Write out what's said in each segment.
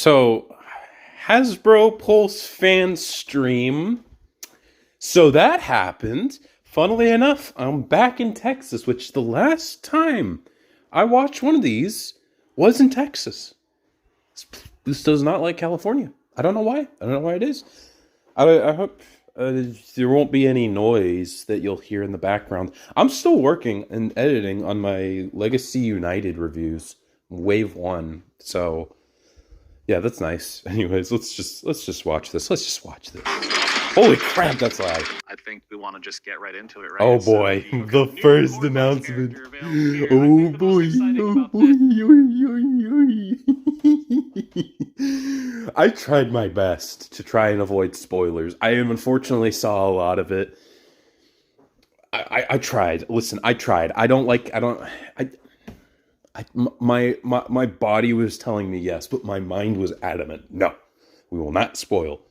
So, Hasbro Pulse fan stream. So that happened. Funnily enough, I'm back in Texas, which the last time I watched one of these was in Texas. This does not like California. I don't know why. I don't know why it is. I hope there won't be any noise that you'll hear in the background. I'm still working and editing on my Legacy United reviews, Wave 1. So, yeah, that's nice. Anyways, let's just watch this. Let's just watch this. Holy crap, that's loud. I think we want to just get right into it, right? Oh boy, So, the first announcement. Oh boy, oh boy. I tried my best to try and avoid spoilers. I unfortunately saw a lot of it. I tried. Listen, I tried. My body was telling me yes, but my mind was adamant. No, we will not spoil.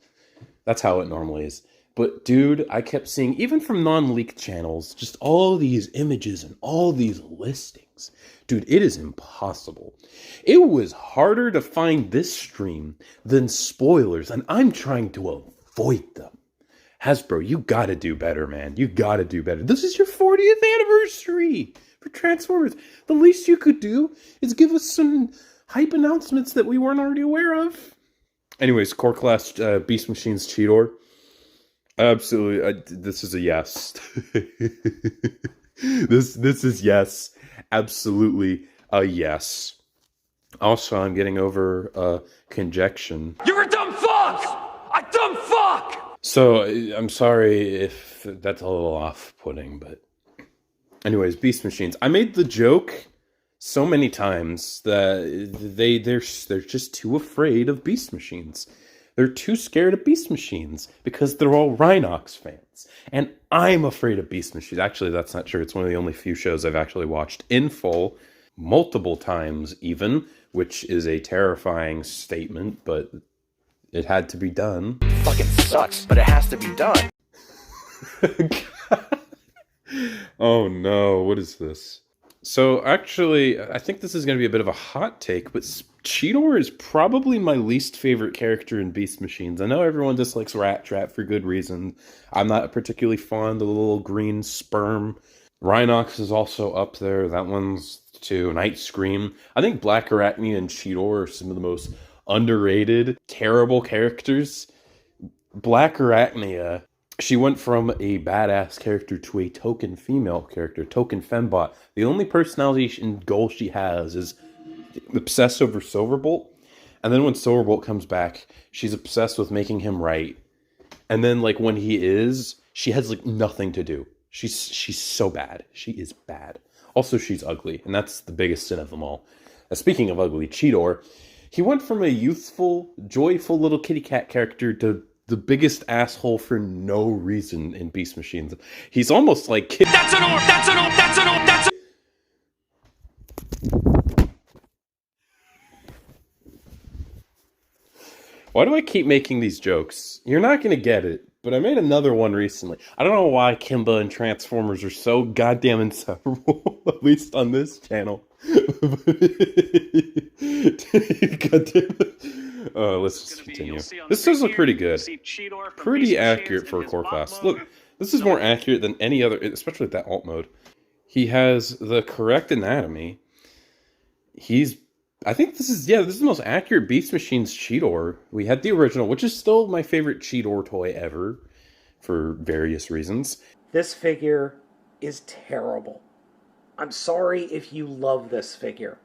That's how it normally is. But dude, I kept seeing, even from non-leaked channels, just all these images and all these listings. Dude, it is impossible. It was harder to find this stream than spoilers, and I'm trying to avoid them. Hasbro, you gotta do better, man. You gotta do better. This is your 40th anniversary for Transformers. The least you could do is give us some hype announcements that we weren't already aware of. Anyways, Core Class Beast Machines Cheetor. Absolutely, this is a yes. This is yes. Absolutely a yes. Also, I'm getting over conjunction. You're a dumb fuck! A dumb fuck! So, I'm sorry if that's a little off-putting, but... Anyways, Beast Machines. I made the joke so many times that they're just too afraid of Beast Machines. They're too scared of Beast Machines because they're all Rhinox fans. And I'm afraid of Beast Machines. Actually, that's not true. It's one of the only few shows I've actually watched in full, multiple times even, which is a terrifying statement, but it had to be done. Fucking sucks, but it has to be done. Oh no, what is this? So, actually, I think this is going to be a bit of a hot take, but Cheetor is probably my least favorite character in Beast Machines. I know everyone dislikes Rat Trap for good reason. I'm not particularly fond of the little green sperm. Rhinox is also up there. That one's too. Night Scream. I think Black Arachnia and Cheetor are some of the most underrated, terrible characters. Black Arachnia... She went from a badass character to a token female character, token fembot. The only personality and goal she has is obsessed over Silverbolt. And then when Silverbolt comes back, she's obsessed with making him right. And then, like, when he is, she has, like, nothing to do. She's so bad. She is bad. Also, she's ugly, and that's the biggest sin of them all. Now, speaking of ugly, Cheetor, he went from a youthful, joyful little kitty cat character to the biggest asshole for no reason in Beast Machines. He's almost like... That's an orb! That's an orb! That's an orb! That's an... Why do I keep making these jokes? You're not going to get it, but I made another one recently. I don't know why Kimba and Transformers are so goddamn inseparable, at least on this channel. God damn it. Let's just continue. This does look pretty good. Pretty accurate for a core class. Look, this is more accurate than any other, especially with that alt mode. He has the correct anatomy. I think this is the most accurate Beast Machines Cheetor. We had the original, which is still my favorite Cheetor toy ever, for various reasons. This figure is terrible. I'm sorry if you love this figure.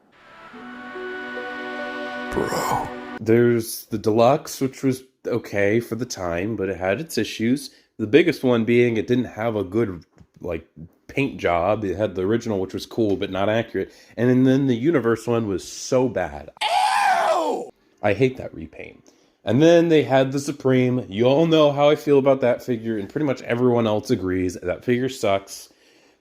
Bro. There's the deluxe, which was okay for the time, but it had its issues. The biggest one being it didn't have a good, like, paint job. It had the original, which was cool, but not accurate. And then the Universe one was so bad. Ew! I hate that repaint. And then they had the Supreme. You all know how I feel about that figure, and pretty much everyone else agrees. That figure sucks.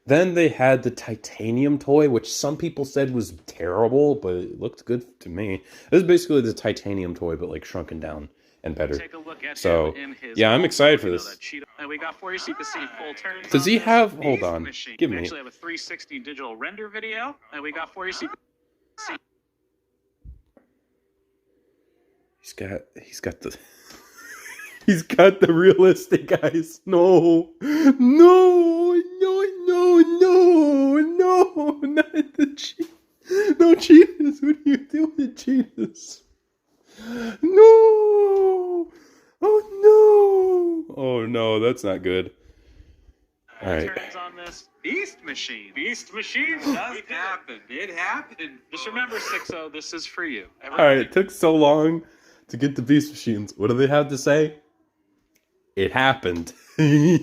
Then they had the Titanium toy, which some people said was terrible, but it looked good to me. It was basically the Titanium toy, but like shrunken down and better. Take a look at So, him in his yeah, I'm excited for this. And we got for you so you can see full turns. Does he on this have... Beast Hold on. Machine. Give We me... actually have a 360 digital render video. And we got for you so you can see... He's got the he's got the realistic eyes. No, no, no, no, no, no, not the no, Cheetahs. What are you doing, Cheetahs? No! Oh no! Oh no, that's not good. All right. Turns on this Beast Machine. Beast Machine does happen. It happened. Just remember, 6-0, this is for you. All right, it took so long to get the Beast Machines. What do they have to say? It happened. I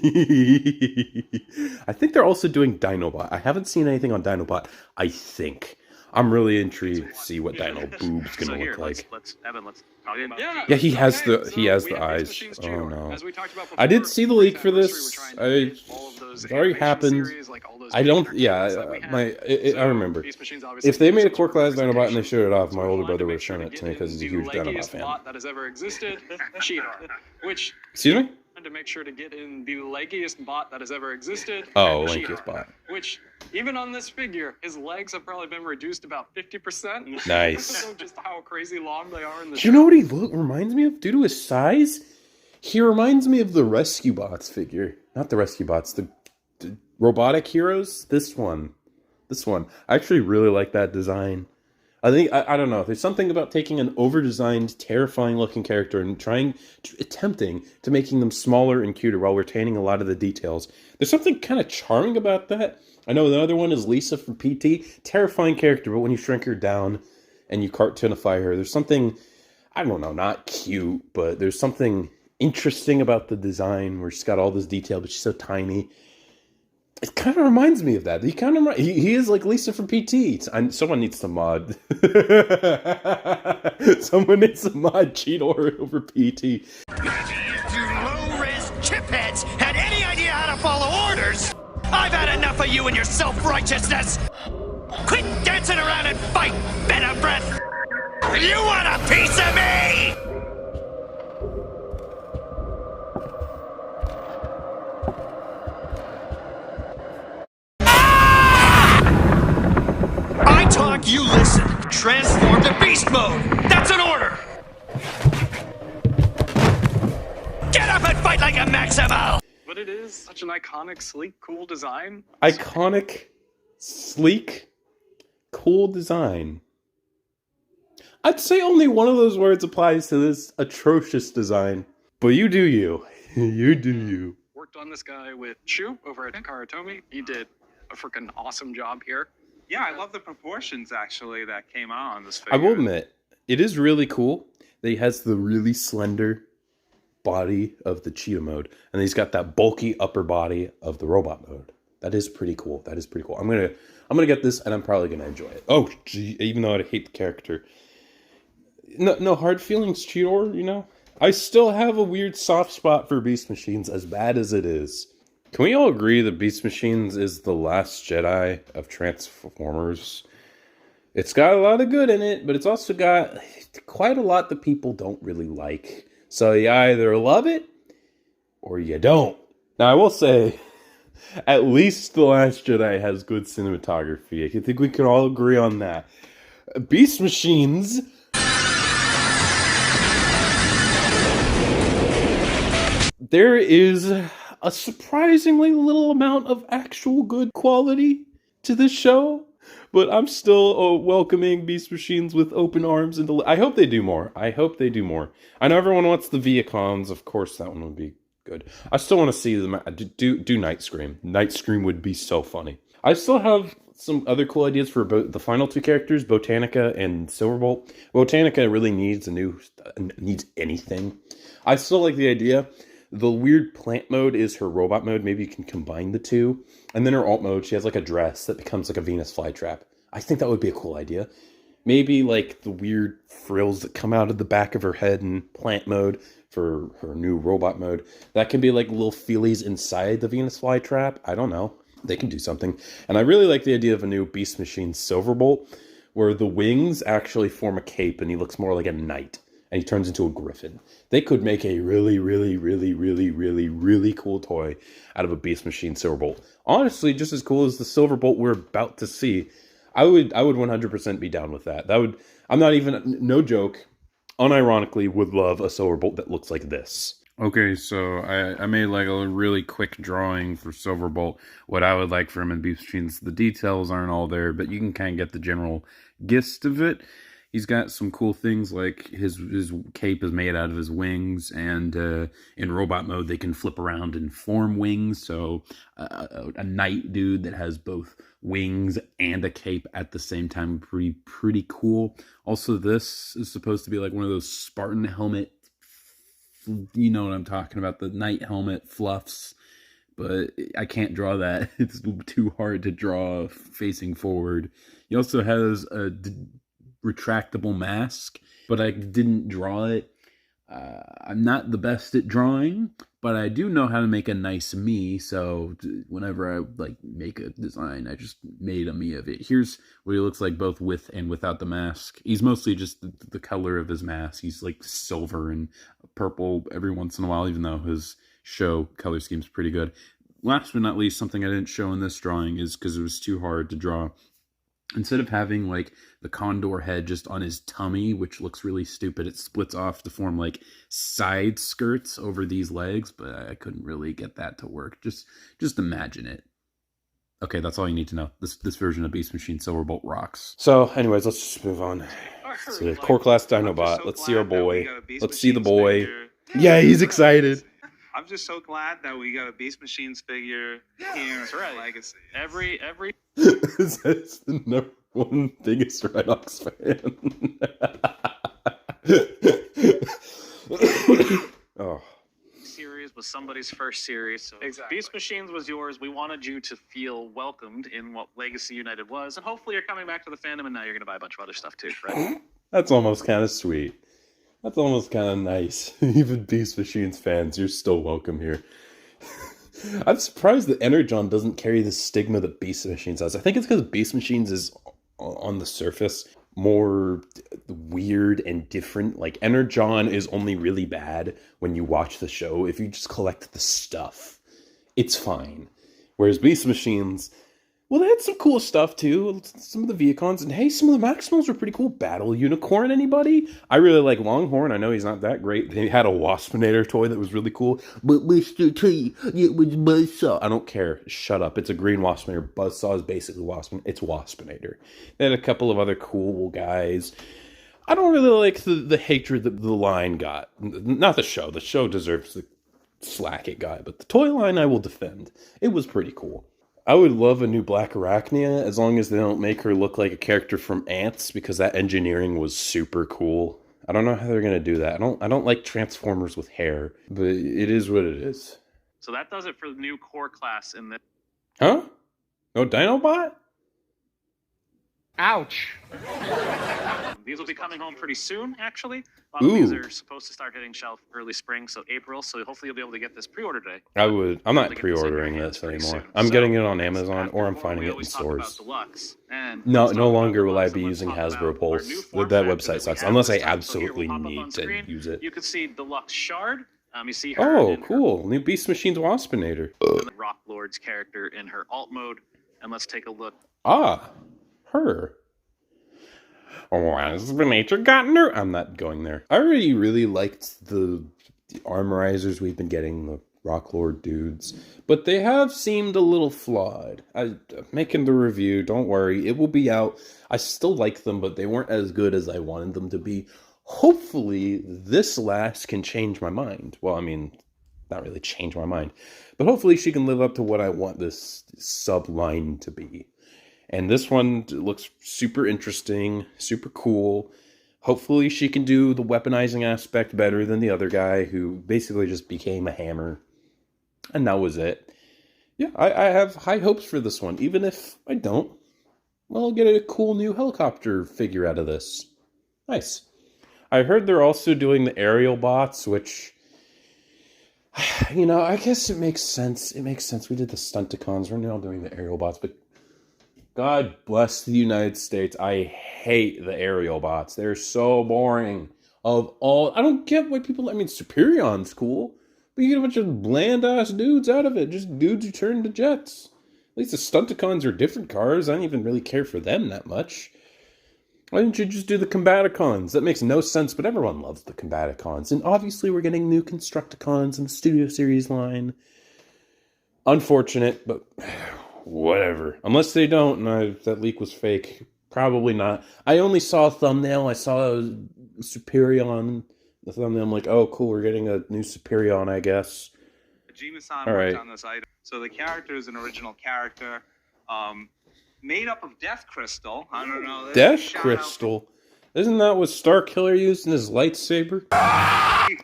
think they're also doing Dinobot. I haven't seen anything on Dinobot. I think. I'm really intrigued to see what Dino Boob's gonna look like. Let's Evan, let's talk about Yeah, he has the eyes. Oh no! I did see the leak for this. It's already happened. I don't. Yeah, I remember. If they made a core class Dinobot and they showed it off, my older brother would have shown it to me because he's a huge Dinobot fan. That has ever existed, Cheetor. Which excuse me? To make sure to get in the leggiest bot that has ever existed. Oh, leggiest bot. Which, even on this figure, his legs have probably been reduced about 50%. Nice. So just how crazy long they are in the Do you know what he reminds me of? Due to his size, he reminds me of the Rescue Bots figure. Not the Rescue Bots, the robotic heroes. This one. I actually really like that design. I think, I don't know, there's something about taking an over-designed, terrifying-looking character and attempting to making them smaller and cuter while retaining a lot of the details. There's something kind of charming about that. I know the other one is Lisa from PT. Terrifying character, but when you shrink her down and you cartoonify her, there's something, I don't know, not cute, but there's something interesting about the design where she's got all this detail, but she's so tiny. It kind of reminds me of that. He is like Lisa from PT. Someone needs to mod. Someone needs to mod Cheetor over PT. You low-res chipheads had any idea how to follow orders? I've had enough of you and your self-righteousness. Quit dancing around and fight, better breath. You want a piece of me? Talk, you listen. Transform to beast mode. That's an order. Get up and fight like a Maximo. But it is such an iconic, sleek, cool design. Iconic, sleek, cool design. I'd say only one of those words applies to this atrocious design. But you do you. You do you. Worked on this guy with Shu over at Karatomi. He did a freaking awesome job here. Yeah, I love the proportions, actually, that came out on this figure. I will admit, it is really cool that he has the really slender body of the Cheetah mode, and he's got that bulky upper body of the robot mode. That is pretty cool. I'm gonna get this, and I'm probably gonna enjoy it. Oh, gee, even though I hate the character. No hard feelings, Cheetor, you know? I still have a weird soft spot for Beast Machines, as bad as it is. Can we all agree that Beast Machines is the last Jedi of Transformers? It's got a lot of good in it, but it's also got quite a lot that people don't really like. So you either love it, or you don't. Now, I will say, at least The Last Jedi has good cinematography. I think we can all agree on that. Beast Machines... There is a surprisingly little amount of actual good quality to this show, but I'm still welcoming Beast Machines with open arms. And I hope they do more. I know everyone wants the Viacons. Of course, that one would be good. I still want to see them do Night Scream. Night Scream would be so funny. I still have some other cool ideas for the final two characters, Botanica and Silverbolt. Botanica really needs anything. I still like the idea. The weird plant mode is her robot mode. Maybe you can combine the two. And then her alt mode, she has like a dress that becomes like a Venus flytrap. I think that would be a cool idea. Maybe like the weird frills that come out of the back of her head in plant mode for her new robot mode. That can be like little feelies inside the Venus flytrap. I don't know. They can do something. And I really like the idea of a new Beast Machine Silverbolt, where the wings actually form a cape and he looks more like a knight. And he turns into a griffin. They could make a really, really, really, really, really, really cool toy out of a Beast Machine Silverbolt. Honestly, just as cool as the Silverbolt we're about to see. I would 100% be down with that. I'm not even, no joke, unironically would love a Silverbolt that looks like this. Okay, so I made like a really quick drawing for Silverbolt. What I would like for him in Beast Machines. The details aren't all there, but you can kind of get the general gist of it. He's got some cool things like his cape is made out of his wings, and in robot mode they can flip around and form wings. So a knight dude that has both wings and a cape at the same time, pretty cool. Also, this is supposed to be like one of those Spartan helmet, you know what I'm talking about, the knight helmet fluffs, but I can't draw that. It's too hard to draw facing forward. He also has a retractable mask, but I didn't draw it. I'm not the best at drawing, but I do know how to make a nice me, so whenever I like make a design, I just made a me of it. Here's what he looks like both with and without the mask. He's mostly just the color of his mask. He's like silver and purple every once in a while, even though his show color scheme's pretty good. Last but not least, something I didn't show in this drawing is because it was too hard to draw. Instead of having like the condor head just on his tummy, which looks really stupid, it splits off to form like side skirts over these legs, but I couldn't really get that to work. Just imagine it. Okay, that's all you need to know. This version of Beast Machine Silverbolt rocks. So, anyways, let's just move on. So, Core Class Dinobot. Let's see our boy. Let's see the boy. Yeah, he's excited. I'm just so glad that we got a Beast Machines figure here. That's right. Legacy. Every That's the number one biggest Red Ox fan. Oh. series was somebody's first series. So Exactly. Beast Machines was yours. We wanted you to feel welcomed in what Legacy United was, and hopefully you're coming back to the fandom, and now you're going to buy a bunch of other stuff too, right? That's almost kind of sweet. That's almost kind of nice. Even Beast Machines fans, you're still welcome here. I'm surprised that Energon doesn't carry the stigma that Beast Machines has. I think it's because Beast Machines is, on the surface, more weird and different. Like, Energon is only really bad when you watch the show. If you just collect the stuff, it's fine. Whereas Beast Machines, well, they had some cool stuff too. Some of the Viacons, and hey, some of the Maximals were pretty cool. Battle Unicorn, anybody? I really like Longhorn. I know he's not that great. They had a Waspinator toy that was really cool. But Mr. T, it was Buzzsaw. I don't care. Shut up. It's a green Waspinator. Buzzsaw is basically Waspinator. It's Waspinator. They had a couple of other cool guys. I don't really like the hatred that the line got. Not the show. The show deserves the slack it got. But the toy line I will defend. It was pretty cool. I would love a new Black Arachnia, as long as they don't make her look like a character from Ants, because that engineering was super cool. I don't know how they're gonna do that. I don't like Transformers with hair, but it is what it is. So that does it for the new core class in the... Huh? No Dinobot? Ouch. These will be coming home pretty soon, actually. A lot of these Ooh. are supposed to start hitting shelf early spring, so April. So hopefully you'll be able to get this pre-order today. I'm not pre-ordering this anymore. I'm getting it on Amazon, or I'm finding it in stores. No longer will I be using Hasbro Pulse. That website sucks, unless I absolutely need to use it. You can see Deluxe Shard. You see her Oh, in her cool. New Beast Machines Waspinator. Rock Lord's character in her alt mode. And let's take a look. Ah, her. Waspinator got her. I'm not going there. I already really liked the Armorizers we've been getting, the Rock Lord dudes, but they have seemed a little flawed. I'm making the review, don't worry, it will be out. I still like them, but they weren't as good as I wanted them to be. Hopefully, this last can change my mind. Well, I mean, not really change my mind, but hopefully she can live up to what I want this sub-line to be. And this one looks super interesting, super cool. Hopefully she can do the weaponizing aspect better than the other guy who basically just became a hammer. And that was it. Yeah, I have high hopes for this one. Even if I don't, well, I'll get a cool new helicopter figure out of this. Nice. I heard they're also doing the aerial bots, which, you know, I guess it makes sense. It makes sense. We did the Stunticons. We're now doing the aerial bots, but God bless the United States. I hate the aerial bots. They're so boring. Of all, I don't get why people, I mean, Superion's cool, but you get a bunch of bland-ass dudes out of it. Just dudes who turn into jets. At least the Stunticons are different cars. I don't even really care for them that much. Why didn't you just do the Combaticons? That makes no sense, but everyone loves the Combaticons. And obviously we're getting new Constructicons in the Studio Series line. Unfortunate, but whatever. Unless they don't, and that leak was fake. Probably not. I only saw a thumbnail. I saw a Superion. The thumbnail, I'm like, oh, cool, we're getting a new Superion, I guess. Jima-san All worked right. on this item. So the character is an original character, made up of Death Crystal. I don't know. Death Crystal? Isn't that what Starkiller used in his lightsaber?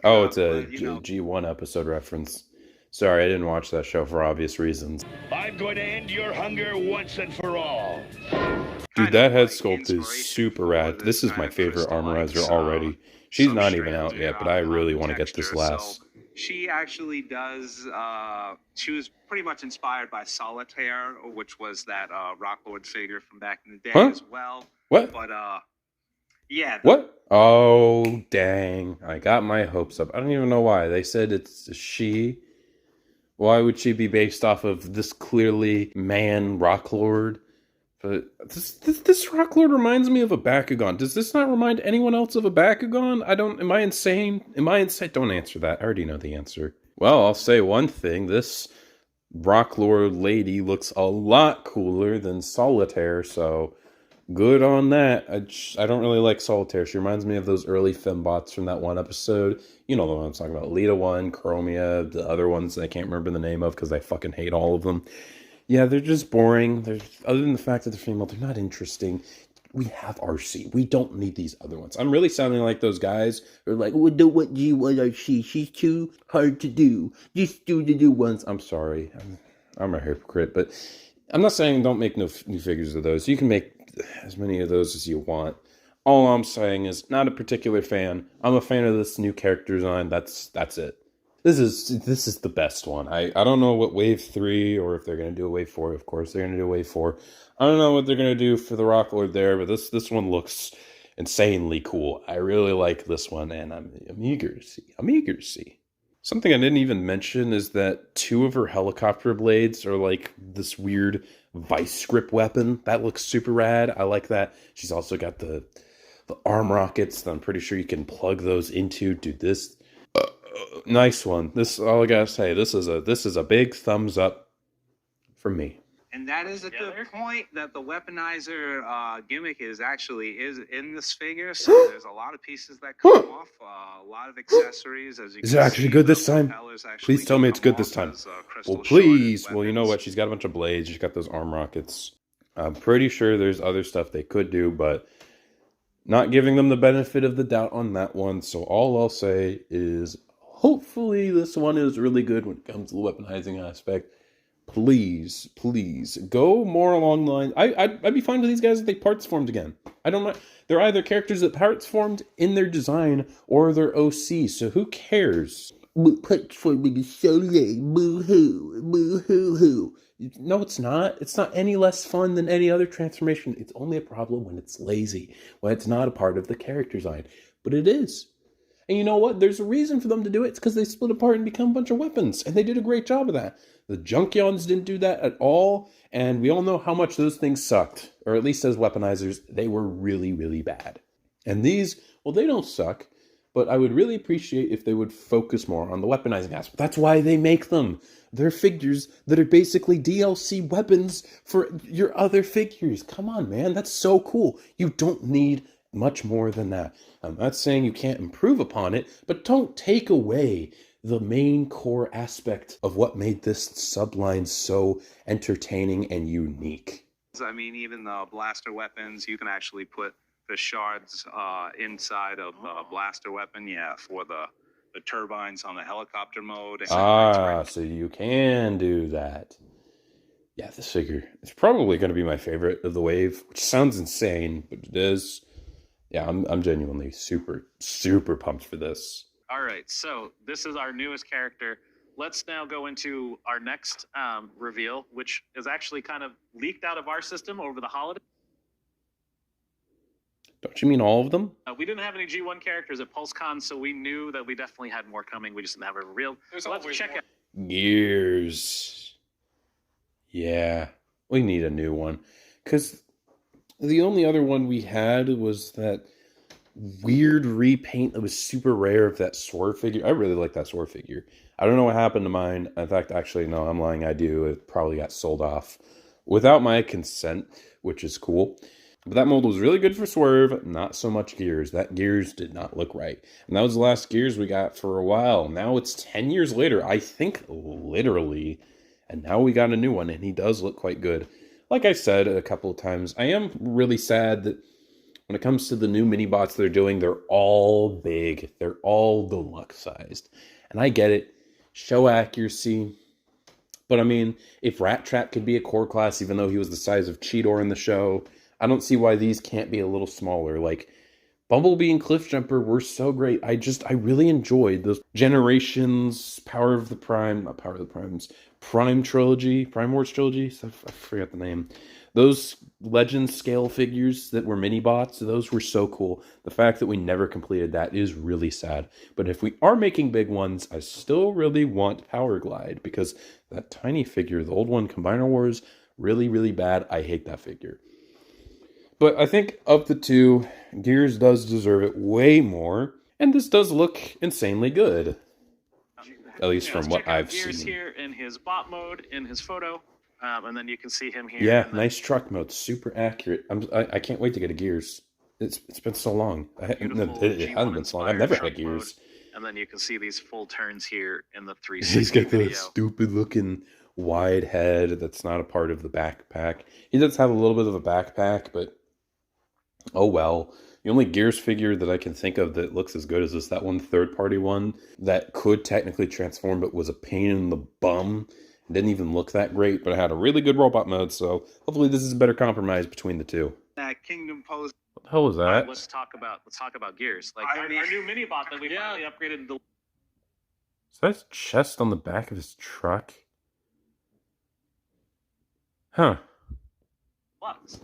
Oh, it's a G1 episode reference. Sorry, I didn't watch that show for obvious reasons. I'm going to end your hunger once and for all. Dude, that head sculpt is super rad. This is my favorite Armorizer already. She's not even out yet, but I really want to get this last. So she actually does, she was pretty much inspired by Solitaire, which was that Rocklord figure from back in the day as well. What? But, yeah. What? Oh, dang. I got my hopes up. I don't even know why. They said it's a she. Why would she be based off of this clearly man Rocklord? But this Rocklord reminds me of a Bakugan. Does this not remind anyone else of a Bakugan? Am I insane? Am I insane? Don't answer that. I already know the answer. Well, I'll say one thing. This Rocklord lady looks a lot cooler than Solitaire, so good on that. I don't really like Solitaire. She reminds me of those early fembots from that one episode. You know the one I'm talking about. Lita 1, Chromia, the other ones I can't remember the name of because I fucking hate all of them. Yeah, they're just boring. Other than the fact that they're female, they're not interesting. We have RC. We don't need these other ones. I'm really sounding like those guys who are like, well, do what you want RC. She's too hard to do. Just do the new ones. I'm sorry. I'm a hypocrite, but I'm not saying don't make no new figures of those. You can make as many of those as you want. All I'm saying is not a particular fan. I'm a fan of this new character design. That's it. This is the best one. I don't know what Wave 3 or if they're going to do a Wave 4. Of course, they're going to do a Wave 4. I don't know what they're going to do for the Rocklord there, but this one looks insanely cool. I really like this one, and I'm eager to see. I'm eager to see. Something I didn't even mention is that 2 of her helicopter blades are like this weird vice grip weapon. That looks super rad. I like that. She's also got the arm rockets that I'm pretty sure you can plug those into. Dude, this nice one. This all I gotta say. This is a big thumbs up from me. And that is a good point, that the weaponizer gimmick is in this figure. So there's a lot of pieces that come off, a lot of accessories. As you Is it actually good this time? Please tell me it's good this time. Well, please. Well, you know what? She's got a bunch of blades. She's got those arm rockets. I'm pretty sure there's other stuff they could do, but not giving them the benefit of the doubt on that one. So all I'll say is hopefully this one is really good when it comes to the weaponizing aspect. Please go more along the line. I'd be fine with these guys if they parts formed again. I don't mind. They're either characters that parts formed in their design or they're OC. So who cares? Parts forming is so lame. Boo hoo. No, it's not. It's not any less fun than any other transformation. It's only a problem when it's lazy, when it's not a part of the character design. But it is. And you know what? There's a reason for them to do it. It's because they split apart and become a bunch of weapons. And they did a great job of that. The Junkions didn't do that at all. And we all know how much those things sucked. Or at least as weaponizers, they were really, really bad. And these, well, they don't suck. But I would really appreciate if they would focus more on the weaponizing aspect. That's why they make them. They're figures that are basically DLC weapons for your other figures. Come on, man. That's so cool. You don't need much more than that. I'm not saying you can't improve upon it, but don't take away the main core aspect of what made this subline so entertaining and unique. I mean, even the blaster weapons, you can actually put the shards inside of the blaster weapon, for the turbines on the helicopter mode. So you can do that. Yeah, this figure is probably going to be my favorite of the wave, which sounds insane, but it is. Yeah, I'm genuinely super, super pumped for this. All right, so this is our newest character. Let's now go into our next reveal, which is actually kind of leaked out of our system over the holiday. Don't you mean all of them? We didn't have any G1 characters at PulseCon, so we knew that we definitely had more coming. We just didn't have it revealed. So let's check out. Gears. Yeah, we need a new one. Because The only other one we had was that weird repaint that was super rare of that sword figure. I really like that sword figure. I don't know what happened to mine. In fact, actually, no, I'm lying. I do. It probably got sold off without my consent, which is cool. But that mold was really good for Swerve, not so much Gears. That Gears did not look right. And that was the last Gears we got for a while. Now it's 10 years later, I think literally. And now we got a new one, and he does look quite good. Like I said a couple of times, I am really sad that when it comes to the new mini-bots they're doing, they're all big. They're all deluxe sized. And I get it. Show accuracy. But I mean, if Rat Trap could be a core class, even though he was the size of Cheetor in the show, I don't see why these can't be a little smaller. Like, Bumblebee and Cliffjumper were so great. I really enjoyed those Generations, Power of the Prime, not Power of the Primes, Prime Trilogy, Prime Wars Trilogy, I forgot the name. Those Legends scale figures that were mini-bots, those were so cool. The fact that we never completed that is really sad. But if we are making big ones, I still really want Power Glide, because that tiny figure, the old one, Combiner Wars, really, really bad. I hate that figure. But I think of the two, Gears does deserve it way more, and this does look insanely good. At least from what I've Gears seen. Here in his bot mode, in his photo, and then you can see him here. Yeah, nice truck mode, super accurate. I can't wait to get a Gears. It's been so long. It hasn't been so long. I've never had a Gears. Mode, and then you can see these full turns here in the 360 He's got video. the stupid looking wide head that's not a part of the backpack. He does have a little bit of a backpack, but oh well. The only Gears figure that I can think of that looks as good as this, that one third-party one that could technically transform but was a pain in the bum. It didn't even look that great, but it had a really good robot mode, so hopefully this is a better compromise between the two. That Kingdom Post. What the hell was that? Let's talk about Gears. Like our new mini bot that we finally upgraded to. Is that his chest on the back of his truck? Huh.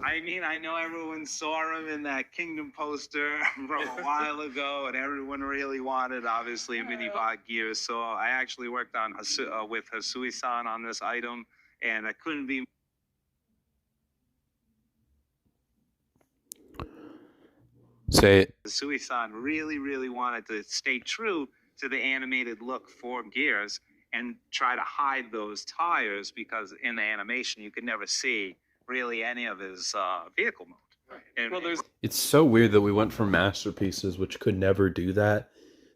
I mean, I know everyone saw him in that Kingdom poster from a while ago, and everyone really wanted, obviously, a mini-bot Gears. So I actually worked on with Hasui-san on this item, and I couldn't be. Say it. Hasui-san really, really wanted to stay true to the animated look for Gears and try to hide those tires, because in the animation you could never see really any of his vehicle mode. Right. And well, it's so weird that we went from masterpieces, which could never do that,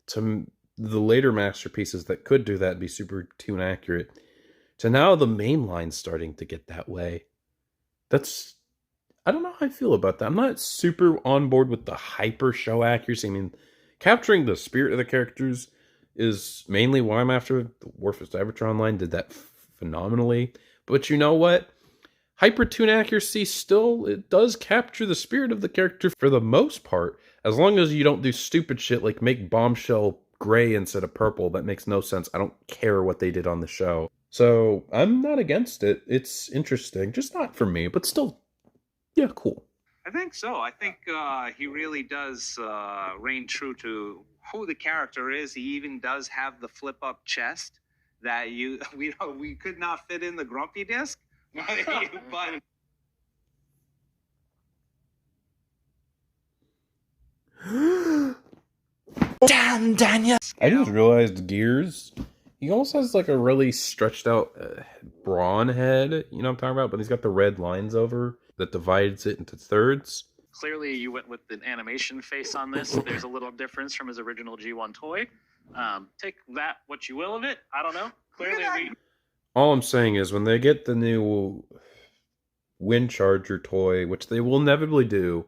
to the later masterpieces that could do that and be super tune accurate, to now the main line's starting to get that way. That's, I don't know how I feel about that. I'm not super on board with the hyper show accuracy. I mean, capturing the spirit of the characters is mainly why I'm after. The War for Cybertron line did that phenomenally. But you know what? Hyper-tune accuracy still, it does capture the spirit of the character for the most part, as long as you don't do stupid shit like make Bombshell gray instead of purple. That makes no sense. I don't care what they did on the show. So, I'm not against it. It's interesting. Just not for me, but still, yeah, cool. I think so. I think he really does reign true to who the character is. He even does have the flip-up chest that we could not fit in the Grumpy disc. But Damn, Daniel! I just realized Gears, he almost has like a really stretched out brawn head, you know what I'm talking about? But he's got the red lines over that divides it into thirds. Clearly, you went with an animation face on this. There's a little difference from his original G1 toy. Take that, what you will of it. I don't know. Clearly, All I'm saying is when they get the new Wind Charger toy, which they will inevitably do,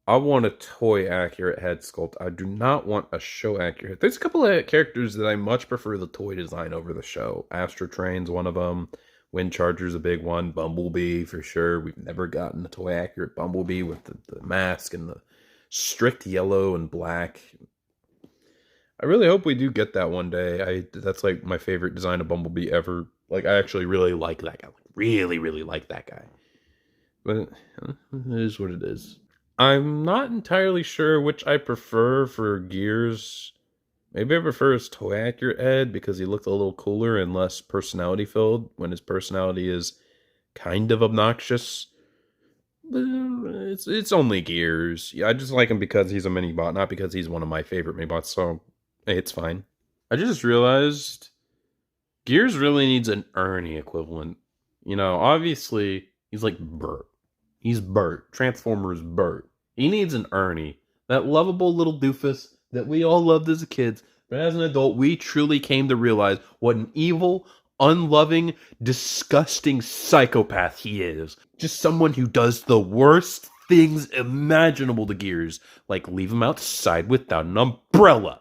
I want a toy accurate head sculpt. I do not want a show accurate. There's a couple of characters that I much prefer the toy design over the show. Astro Train's one of them. Wind Charger's a big one. Bumblebee for sure. We've never gotten a toy accurate Bumblebee with the mask and the strict yellow and black. I really hope we do get that one day. That's like my favorite design of Bumblebee ever. Like, I actually really like that guy. Really, really like that guy. But it is what it is. I'm not entirely sure which I prefer for Gears. Maybe I prefer his toy accurate Ed because he looked a little cooler and less personality filled when his personality is kind of obnoxious. It's only Gears. Yeah, I just like him because he's a mini bot, not because he's one of my favorite mini bots. So hey, it's fine. I just realized Gears really needs an Ernie equivalent. You know, obviously he's like Bert. He's Bert. Transformers Bert. He needs an Ernie. That lovable little doofus that we all loved as kids. But as an adult, we truly came to realize what an evil, unloving, disgusting psychopath he is. Just someone who does the worst things imaginable to Gears, like leave him outside without an umbrella.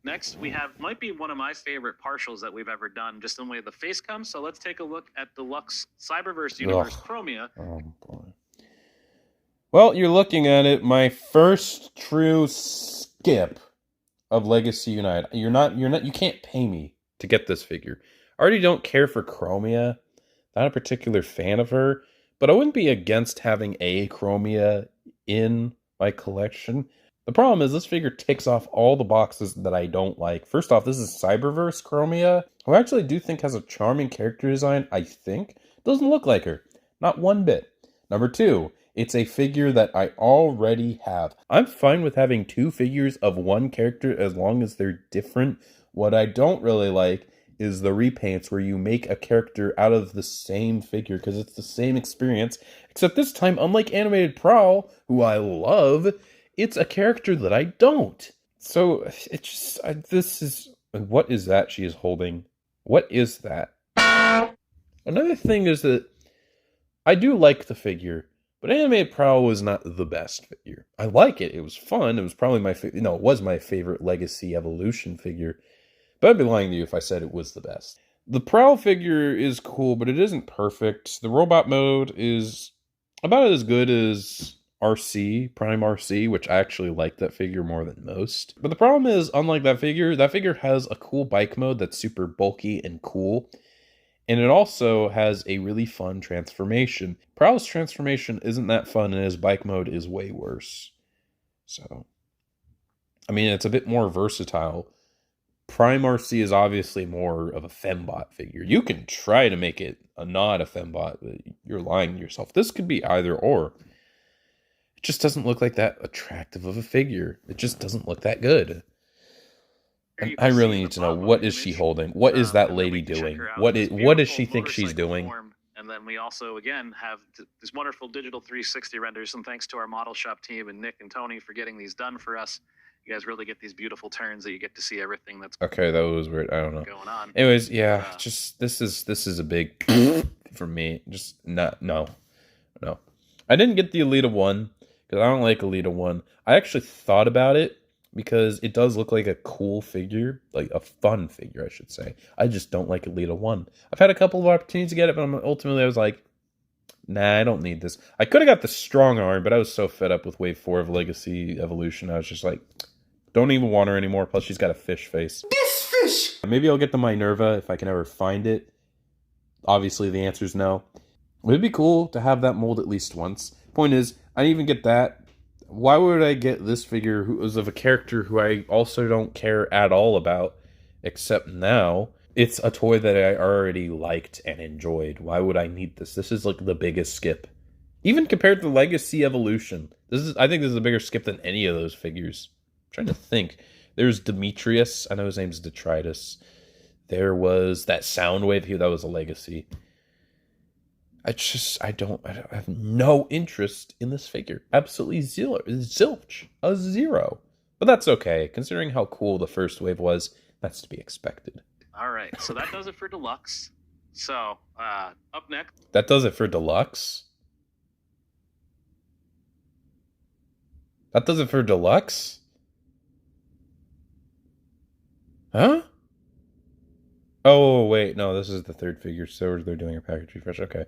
Next, we have, might be one of my favorite partials that we've ever done, just in the way the face comes. So let's take a look at Deluxe Cyberverse Universe Chromia. Oh, boy. Well, you're looking at it, my first true skip of Legacy Unite. You can't pay me to get this figure. I already don't care for Chromia. Not a particular fan of her, but I wouldn't be against having a Chromia in my collection. The problem is this figure ticks off all the boxes that I don't like. First off, this is Cyberverse Chromia, who I actually do think has a charming character design, I think. Doesn't look like her. Not one bit. Number two, it's a figure that I already have. I'm fine with having two figures of one character as long as they're different. What I don't really like is the repaints where you make a character out of the same figure because it's the same experience, except this time, unlike Animated Prowl, who I love, it's a character that I don't. So it's just, this is, what is that she is holding? What is that? Another thing is that I do like the figure, but Animated Prowl was not the best figure. I like it. It was fun. It was probably my favorite. No, it was my favorite Legacy Evolution figure. But I'd be lying to you if I said it was the best. The Prowl figure is cool, but it isn't perfect. The robot mode is about as good as RC, Prime RC, which I actually like that figure more than most. But the problem is, unlike that figure has a cool bike mode that's super bulky and cool. And it also has a really fun transformation. Prowl's transformation isn't that fun, and his bike mode is way worse. So, I mean, it's a bit more versatile. Prime RC is obviously more of a fembot figure. You can try to make it not a fembot, but you're lying to yourself. This could be either or. It just doesn't look like that attractive of a figure. It just doesn't look that good. And I really need to know, what is she holding? What is that lady doing? What does she think she's doing? And then we also, again, have this wonderful digital 360 renders. And thanks to our model shop team and Nick and Tony for getting these done for us. You guys really get these beautiful turns that you get to see everything that's okay. That was weird. I don't know. Going on. Anyways, yeah, just this is a big for me. Just no. I didn't get the Elita 1 because I don't like Elita 1. I actually thought about it because it does look like a cool figure, like a fun figure, I should say. I just don't like Elita 1. I've had a couple of opportunities to get it, but ultimately I was like, nah, I don't need this. I could have got the strong arm, but I was so fed up with Wave 4 of Legacy Evolution, I was just like, don't even want her anymore. Plus, she's got a fish face. This fish! Maybe I'll get the Minerva if I can ever find it. Obviously, the answer is no. It'd be cool to have that mold at least once. Point is, I didn't even get that. Why would I get this figure who is of a character who I also don't care at all about, except now it's a toy that I already liked and enjoyed. Why would I need this? This is like the biggest skip. Even compared to Legacy Evolution. I think this is a bigger skip than any of those figures. I'm trying to think. There's Demetrius. I know his name's Detritus. There was that Soundwave. That was a Legacy. I have no interest in this figure. Absolutely zilch. A zero. But that's okay. Considering how cool the first wave was, that's to be expected. All right. So that does it for Deluxe. So, up next. That does it for Deluxe? That does it for Deluxe? Huh? Oh, wait. No, this is the third figure. So they're doing a package refresh. Okay.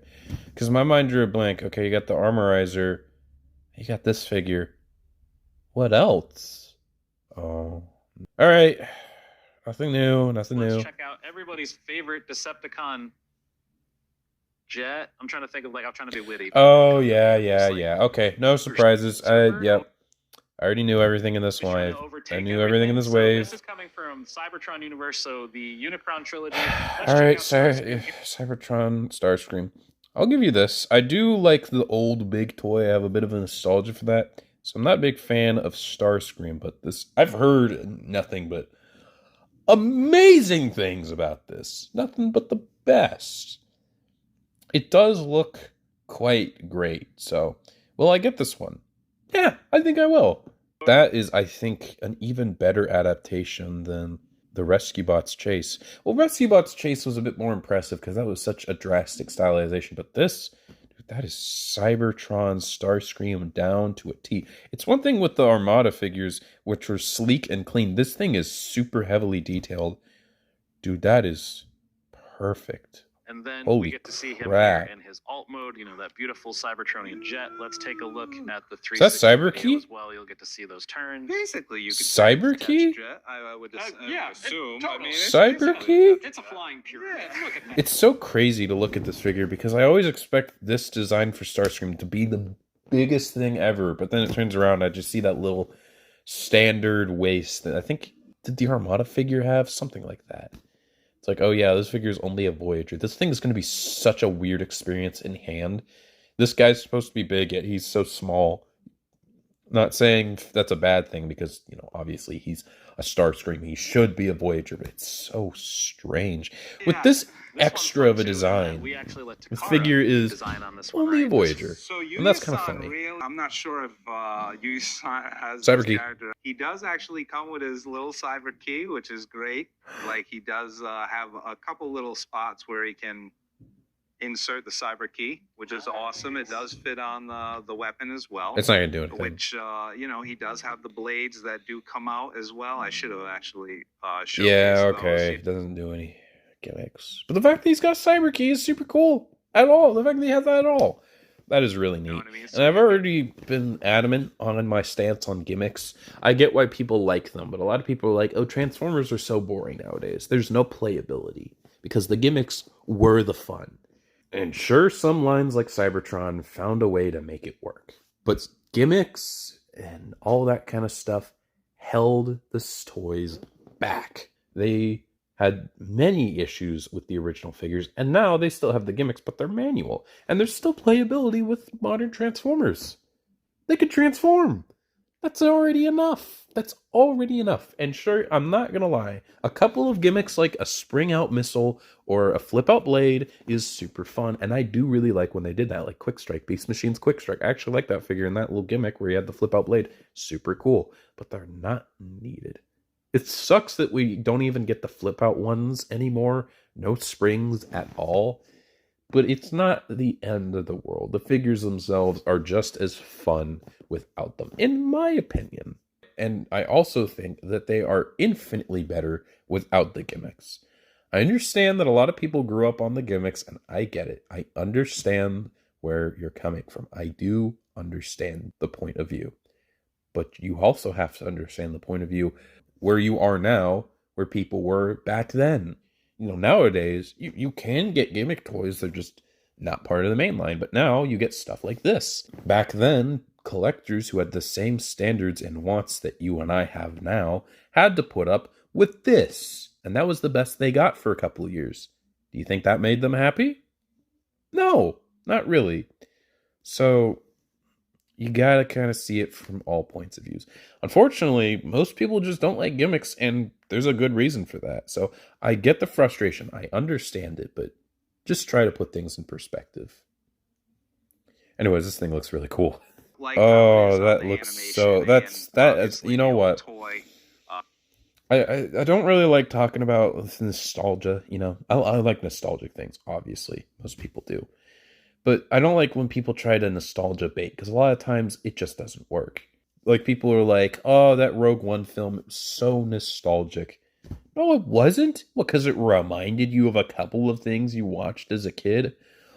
Because my mind drew a blank. Okay, you got the Armorizer. You got this figure. What else? Oh. All right. Nothing new. Let's check out everybody's favorite Decepticon Jet. I'm trying to think of, I'm trying to be witty. Oh, yeah. Okay, no surprises. Yep. I already knew everything in this wave. I knew everything in this wave. This is coming from Cybertron Universe, so the Unicron trilogy. All right, Cybertron Starscream. I'll give you this. I do like the old big toy. I have a bit of a nostalgia for that. So I'm not a big fan of Starscream, but this, I've heard nothing but amazing things about this. Nothing but the best. It does look quite great. So, will I get this one? Yeah, I think I will. That is, I think, an even better adaptation than the Rescue Bots Chase. Well, Rescue Bots Chase was a bit more impressive because that was such a drastic stylization. But this, dude, that is Cybertron Starscream down to a T. It's one thing with the Armada figures, which were sleek and clean. This thing is super heavily detailed. Dude, that is perfect. And then Holy we get to see him crap. here in his alt mode, you know, that beautiful Cybertronian jet. Let's take a look at the 360 Is that Cyber video Key? as well. You'll get to see those turns. Basically, you could Cyber say it's Key? test jet, I would yeah, assume. total. I mean, Cyber Key? It's a flying pyramid. Look at that. It's so crazy to look at this figure because I always expect this design for Starscream to be the biggest thing ever, but then it turns around, I just see that little standard waist that I think, did the Armada figure have? Something like that. It's like, oh yeah, this figure is only a Voyager. This thing is going to be such a weird experience in hand. This guy's supposed to be big, yet he's so small. Not saying that's a bad thing because, you know, obviously he's a Starscream. He should be a Voyager, but it's so strange. With this This extra one's of a fun, too. design, We actually let this Takara figure is design on this one, only a right? Voyager. So And that's kind of Yuya-san funny. Real, I'm not sure if Yuya-san has Cyber this Key. character. He does actually come with his little cyber key, which is great. Like he does have a couple little spots where he can insert the cyber key, which is awesome. It does fit on the weapon as well. It's not going to do anything. Which you know, he does have the blades that do come out as well. I should have actually showcased Yeah, those. okay. It doesn't do any gimmicks. But the fact that he's got Cyber Key is super cool. At all. The fact that he has that at all. That is really neat. You know what I mean? And I've already been adamant on my stance on gimmicks. I get why people like them, but a lot of people are like, oh, Transformers are so boring nowadays. There's no playability. Because the gimmicks were the fun. And sure, some lines like Cybertron found a way to make it work. But gimmicks and all that kind of stuff held the toys back. They had many issues with the original figures, and now they still have the gimmicks, but they're manual. And there's still playability with modern Transformers. They could transform. That's already enough. That's already enough. And sure, I'm not going to lie, a couple of gimmicks like a spring-out missile or a flip-out blade is super fun, and I do really like when they did that, like Quick Strike, Beast Machine's Quick Strike. I actually like that figure and that little gimmick where he had the flip-out blade. Super cool, but they're not needed. It sucks that we don't even get the flip-out ones anymore. No springs at all. But it's not the end of the world. The figures themselves are just as fun without them, in my opinion. And I also think that they are infinitely better without the gimmicks. I understand that a lot of people grew up on the gimmicks, and I get it. I understand where you're coming from. I do understand the point of view. But you also have to understand the point of view where you are now, where people were back then. You know, nowadays, you can get gimmick toys. They're just not part of the main line. But now you get stuff like this. Back then, collectors who had the same standards and wants that you and I have now had to put up with this. And that was the best they got for a couple of years. Do you think that made them happy? No, not really. So you gotta kind of see it from all points of views. Unfortunately, most people just don't like gimmicks, and there's a good reason for that. So I get the frustration. I understand it, but just try to put things in perspective. Anyways, this thing looks really cool. Like Oh, how it is on that the looks animation so... and That's obviously you know the what? toy. I don't really like talking about nostalgia, you know. I like nostalgic things, obviously. Most people do. But I don't like when people try to nostalgia bait, because a lot of times it just doesn't work. Like, people are like, oh, that Rogue One film, it was so nostalgic. No, it wasn't. Well, because it reminded you of a couple of things you watched as a kid.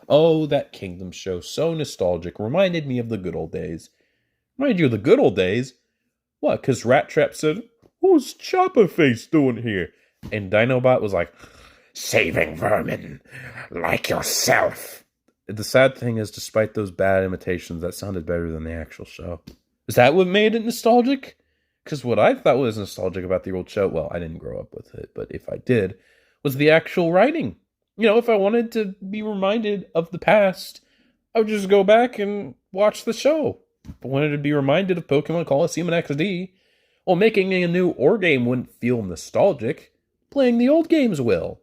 Oh, that Kingdom show, so nostalgic. Reminded me of the good old days. Reminded you of the good old days? What, because Rat Trap said, what's Chopper Face doing here? And Dinobot was like, saving vermin like yourself. The sad thing is, despite those bad imitations, that sounded better than the actual show. Is that what made it nostalgic? Because what I thought was nostalgic about the old show, well, I didn't grow up with it, but if I did, was the actual writing. if I wanted to be reminded of the past, I would just go back and watch the show. If I wanted to be reminded of Pokemon Colosseum and XD, well, making a new Or game wouldn't feel nostalgic. Playing the old games will.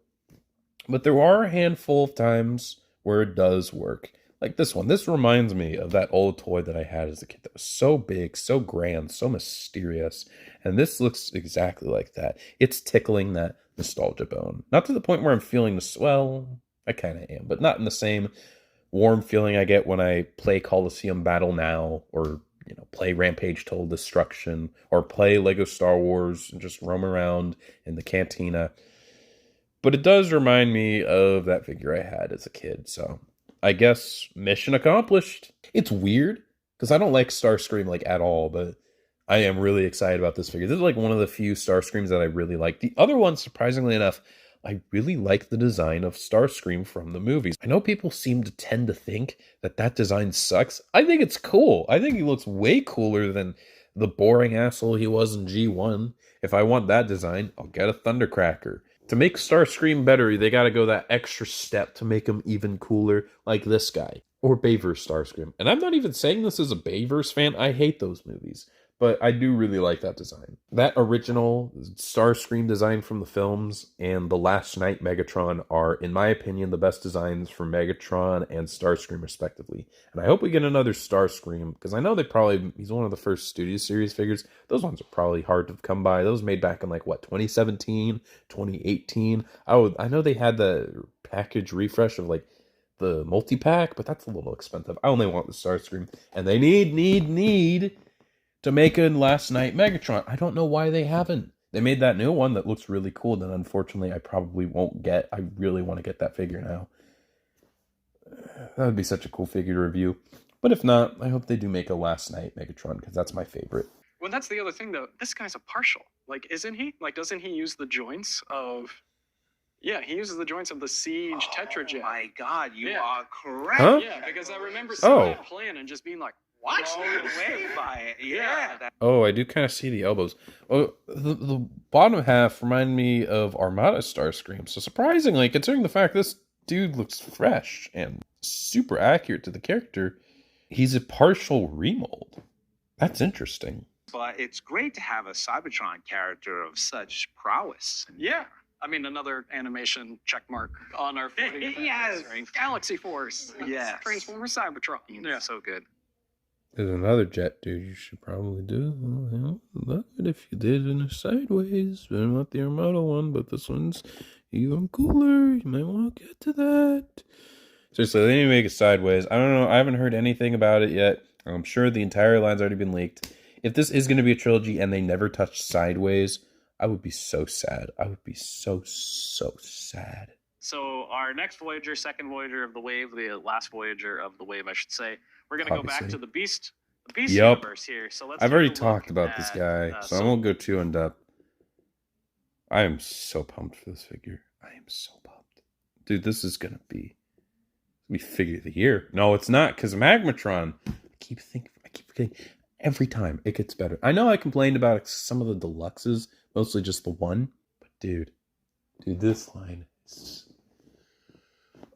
But there are a handful of times where it does work. Like this one. This reminds me of that old toy that I had as a kid that was so big, so grand, so mysterious. And this looks exactly like that. It's tickling that nostalgia bone. Not to the point where I'm feeling this, well, I kind of am, but not in the same warm feeling I get when I play Colosseum Battle Now, or play Rampage Total Destruction, or play Lego Star Wars and just roam around in the cantina. But it does remind me of that figure I had as a kid, so I guess mission accomplished. It's weird, because I don't like Starscream like at all, but I am really excited about this figure. This is like one of the few Starscreams that I really like. The other one, surprisingly enough, I really like the design of Starscream from the movies. I know people seem to tend to think that that design sucks. I think it's cool. I think he looks way cooler than the boring asshole he was in G1. If I want that design, I'll get a Thundercracker. To make Starscream better, they gotta go that extra step to make him even cooler, like this guy. Or Bayverse Starscream. And I'm not even saying this as a Bayverse fan. I hate those movies. But I do really like that design. That original Starscream design from the films and the Last Night Megatron are, in my opinion, the best designs for Megatron and Starscream respectively. And I hope we get another Starscream, because I know he's one of the first Studio Series figures. Those ones are probably hard to come by. Those made back in 2017, 2018. I know they had the package refresh of the multi-pack, but that's a little expensive. I only want the Starscream. And they need to make a Last Night Megatron. I don't know why they haven't. They made that new one that looks really cool that unfortunately I probably won't get. I really want to get that figure now. That would be such a cool figure to review. But if not, I hope they do make a Last Night Megatron, because that's my favorite. Well, that's the other thing, though. This guy's a partial. Isn't he? Doesn't he use the joints of... Yeah, he uses the joints of the Siege Tetrajet. Oh my God, you are correct. Huh? Yeah, because I remember seeing that plan and just being like, what? Blown away by it. Yeah. Oh, I do kind of see the elbows. Oh, the bottom half reminded me of Armada Starscream. So surprisingly, considering the fact this dude looks fresh and super accurate to the character, he's a partial remold. That's interesting. But it's great to have a Cybertron character of such prowess. Yeah. I mean, another animation checkmark on our 40th Yes. anniversary. Galaxy Force. Yes. Transformer Cybertron. Yeah, so good. There's another jet, dude. You should probably do. Love it if you did in a sideways. But not the Armada one, but this one's even cooler. You might want to get to that. Seriously, they need to make it sideways. I don't know. I haven't heard anything about it yet. I'm sure the entire line's already been leaked. If this is going to be a trilogy and they never touch sideways, I would be so sad. I would be so sad. So our next Voyager, second Voyager of the Wave, the last Voyager of the Wave, I should say. We're going to go back to the Beast universe here. So let's I've already take a look talked about this at, guy, so I won't go too in depth. I am so pumped for this figure. I am so pumped. Dude, this is going to be figure of the year. No, it's not, because Magmatron. I keep forgetting. Every time it gets better. I know I complained about some of the deluxes, mostly just the one. But dude, this line is...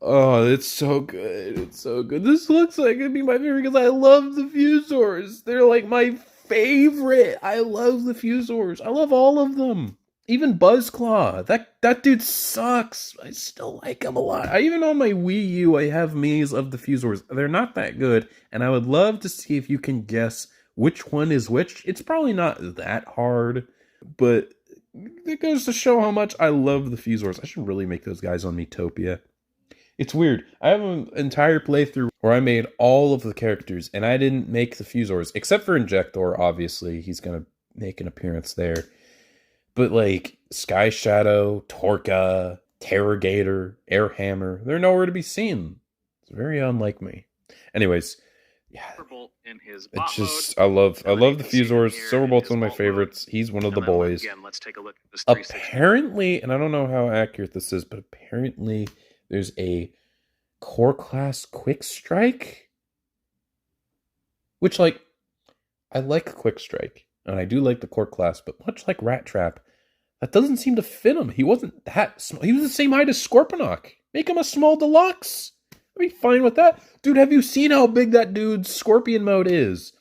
Oh, it's so good. It's so good. This looks like it'd be my favorite because I love the Fusors. They're like my favorite. I love the Fusors. I love all of them. Even Buzzclaw. That dude sucks. I still like him a lot. Even on my Wii U, I have minis of the Fusors. They're not that good. And I would love to see if you can guess which one is which. It's probably not that hard, but it goes to show how much I love the Fusors. I should really make those guys on Miitopia. It's weird. I have an entire playthrough where I made all of the characters, and I didn't make the Fusors, except for Injector, obviously. He's going to make an appearance there. But, Sky Shadow, Torka, Terrorgator, Airhammer, they're nowhere to be seen. It's very unlike me. Anyways, yeah. Silverbolt in his It's just I love the Fusors. Silverbolt's one of my favorites. He's one of the boys. Again, let's take a look at this. Apparently, and I don't know how accurate this is, but apparently there's a core class quick strike, which I like quick strike and I do like the core class, but much like Rat Trap, that doesn't seem to fit him. He wasn't that small. He was the same height as Scorponok, Make him a small deluxe. I'd be fine with that. Dude, have you seen how big that dude's Scorpion mode is?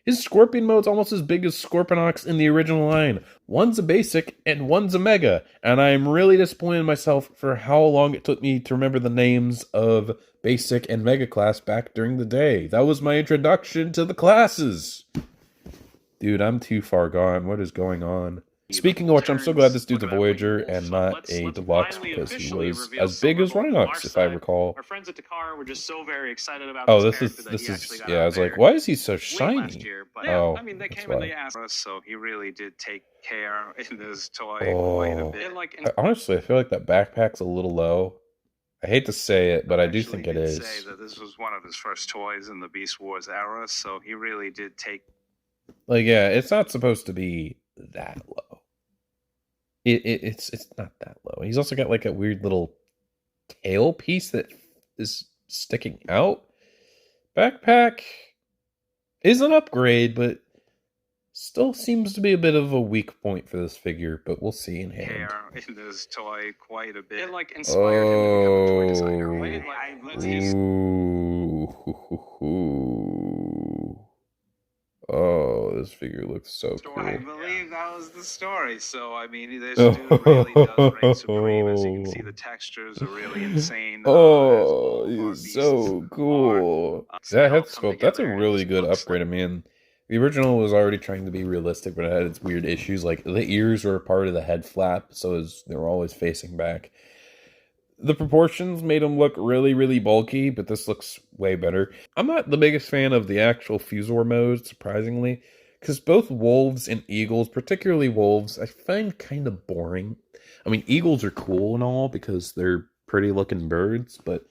His Scorpion mode's almost as big as Scorponok's in the original line. One's a basic and one's a mega. And I'm really disappointed in myself for how long it took me to remember the names of basic and mega class back during the day. That was my introduction to the classes. Dude, I'm too far gone. What is going on? Speaking of which, I'm so glad this dude's a Voyager and not a deluxe because he was as big as Rhinox, if I recall. Our friends at Dakar were just so very excited about Oh, this is yeah, I was like, why is he so shiny? last year, but Oh, I mean, they that's came and why. they asked us. So he really did take care in this toy Oh. quite a bit. And like, Honestly, I feel like that backpack's a little low. I hate to say it, but I do think it Actually is. did say that this was one of his first toys in the Beast Wars era, so he really did take. Like, yeah, it's not supposed to be that low. It's not that low. He's also got like a weird little tail piece that is sticking out. Backpack is an upgrade, but still seems to be a bit of a weak point for this figure. But we'll see in hand. Care in this toy quite a bit. it like inspired him to become a toy designer. Oh. Right? Ooh. Oh, this figure looks so cool. I believe that was the story. So I mean, this dude really does reign supreme. As you can see, the textures are really insane. Oh, as all of our he's so beasts are. cool. So That they all head come sculpt, that's a together and really it good looks upgrade. I mean, the original was already trying to be realistic, but it had its weird issues. Like, the ears were a part of the head flap, so they were always facing back. The proportions made him look really, really bulky, but this looks way better. I'm not the biggest fan of the actual Fusor mode, surprisingly, because both wolves and eagles, particularly wolves, I find kind of boring. I mean, eagles are cool and all because they're pretty looking birds, but